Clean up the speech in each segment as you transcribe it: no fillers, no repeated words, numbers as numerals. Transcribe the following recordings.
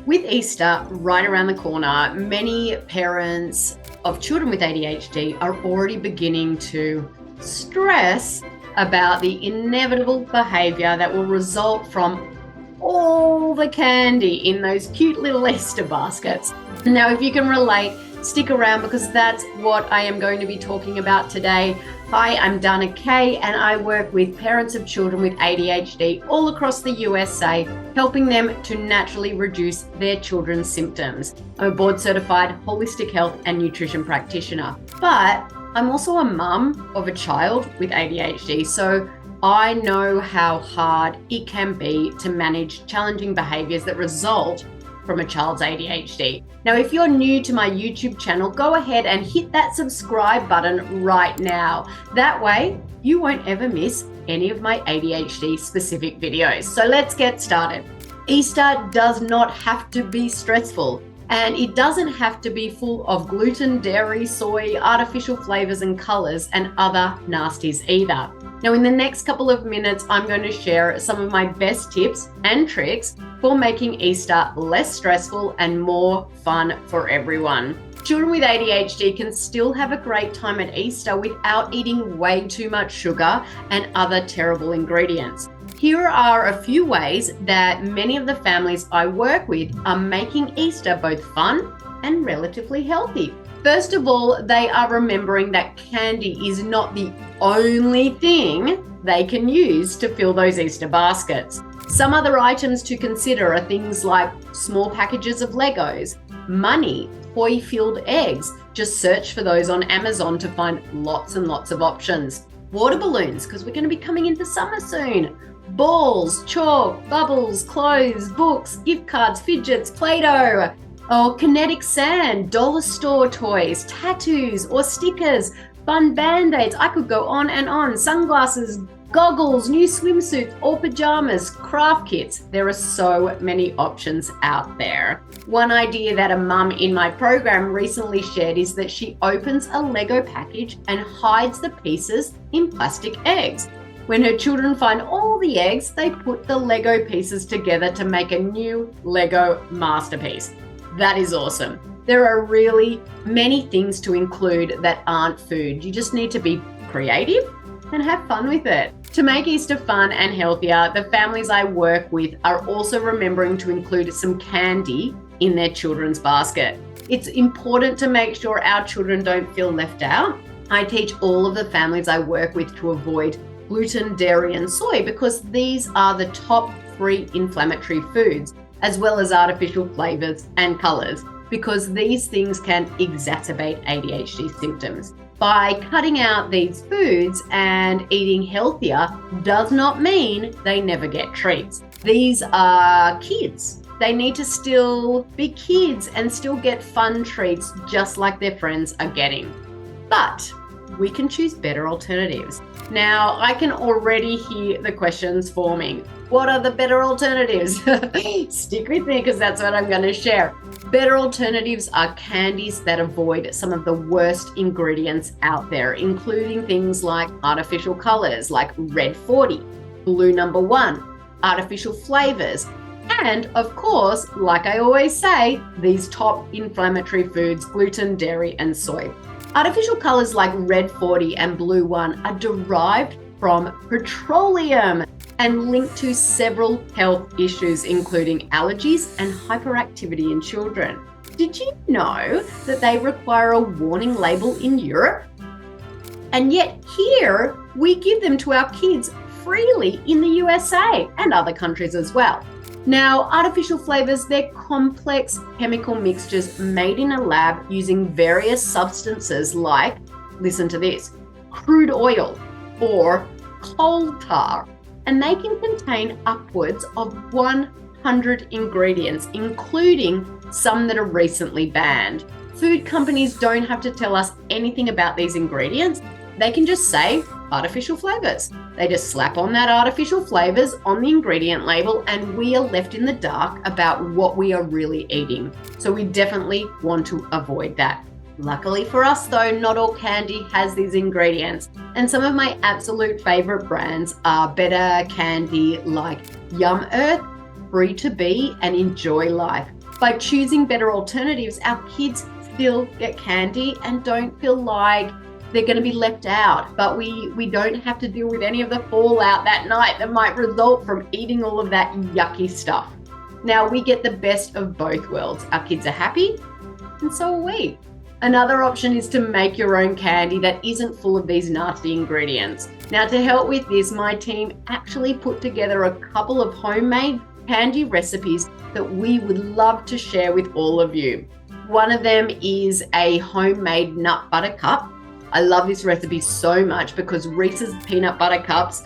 With Easter right around the corner, many parents of children with ADHD are already beginning to stress about the inevitable behavior that will result from all the candy in those cute little Easter baskets. Now, if you can relate, stick around because that's what I am going to be talking about today. Hi, I'm Dana Kay, and I work with parents of children with ADHD all across the USA, helping them to naturally reduce their children's symptoms. I'm a board-certified holistic health and nutrition practitioner, but I'm also a mum of a child with ADHD, so I know how hard it can be to manage challenging behaviors that result from a child's ADHD. Now, if you're new to my YouTube channel, go ahead and hit that subscribe button right now. That way, you won't ever miss any of my ADHD specific videos. So let's get started. Easter does not have to be stressful, and it doesn't have to be full of gluten, dairy, soy, artificial flavors and colors, and other nasties either. Now, in the next couple of minutes, I'm going to share some of my best tips and tricks for making Easter less stressful and more fun for everyone. Children with ADHD can still have a great time at Easter without eating way too much sugar and other terrible ingredients. Here are a few ways that many of the families I work with are making Easter both fun and relatively healthy. First of all, they are remembering that candy is not the only thing they can use to fill those Easter baskets. Some other items to consider are things like small packages of Legos, money, toy-filled eggs. Just search for those on Amazon to find lots and lots of options. Water balloons, because we're going to be coming into summer soon. Balls, chalk, bubbles, clothes, books, gift cards, fidgets, Play-Doh. Oh, kinetic sand, dollar store toys, tattoos or stickers, fun band-aids. I could go on and on. Sunglasses, goggles, new swimsuits or pajamas, craft kits. There are so many options out there. One idea that a mum in my program recently shared is that she opens a Lego package and hides the pieces in plastic eggs. When her children find all the eggs, they put the Lego pieces together to make a new Lego masterpiece. That is awesome. There are really many things to include that aren't food. You just need to be creative and have fun with it. To make Easter fun and healthier, the families I work with are also remembering to include some candy in their children's basket. It's important to make sure our children don't feel left out. I teach all of the families I work with to avoid gluten, dairy, and soy because these are the top 3 inflammatory foods, as well as artificial flavors and colors, because these things can exacerbate ADHD symptoms. By cutting out these foods and eating healthier does not mean they never get treats. These are kids. They need to still be kids and still get fun treats just like their friends are getting. But we can choose better alternatives. Now, I can already hear the questions forming. What are the better alternatives? Stick with me because that's what I'm going to share. Better alternatives are candies that avoid some of the worst ingredients out there, including things like artificial colors like red 40, blue number 1, artificial flavors, and of course, like I always say, these top inflammatory foods, gluten, dairy, and soy. Artificial colors like red 40 and blue 1 are derived from petroleum and linked to several health issues, including allergies and hyperactivity in children. Did you know that they require a warning label in Europe? And yet here, we give them to our kids freely in the USA and other countries as well. Now, artificial flavors, they're complex chemical mixtures made in a lab using various substances like, listen to this, crude oil or coal tar. And they can contain upwards of 100 ingredients, including some that are recently banned. Food companies don't have to tell us anything about these ingredients. They can just say artificial flavors. They just slap on that artificial flavors on the ingredient label and we are left in the dark about what we are really eating. So we definitely want to avoid that. Luckily for us though, not all candy has these ingredients. And some of my absolute favorite brands are better candy like Yum Earth, Free to Be, and Enjoy Life. By choosing better alternatives, our kids still get candy and don't feel like they're going to be left out, but we don't have to deal with any of the fallout that night that might result from eating all of that yucky stuff. Now we get the best of both worlds. Our kids are happy, and so are we. Another option is to make your own candy that isn't full of these nasty ingredients. Now, to help with this, my team actually put together a couple of homemade candy recipes that we would love to share with all of you. One of them is a homemade nut butter cup. I love this recipe so much because Reese's peanut butter cups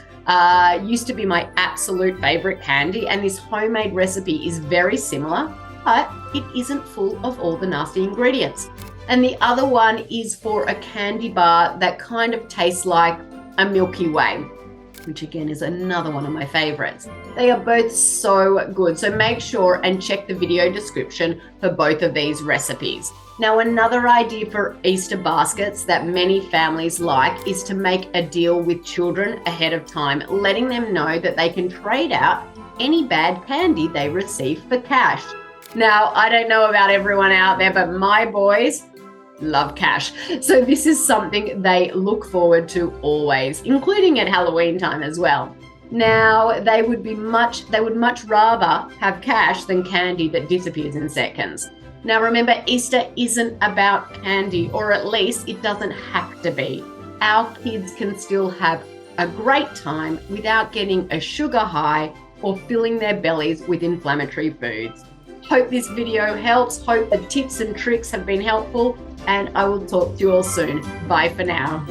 used to be my absolute favorite candy, and this homemade recipe is very similar, but it isn't full of all the nasty ingredients. And the other one is for a candy bar that kind of tastes like a Milky Way, which again is another one of my favorites. They are both so good, so make sure and check the video description for both of these recipes. Now, another idea for Easter baskets that many families like is to make a deal with children ahead of time, letting them know that they can trade out any bad candy they receive for cash. Now, I don't know about everyone out there, but my boys love cash. So this is something they look forward to always, including at Halloween time as well. Now, they would much rather have cash than candy that disappears in seconds. Now, remember, Easter isn't about candy, or at least it doesn't have to be. Our kids can still have a great time without getting a sugar high or filling their bellies with inflammatory foods. Hope this video helps. Hope the tips and tricks have been helpful, and I will talk to you all soon. Bye for now.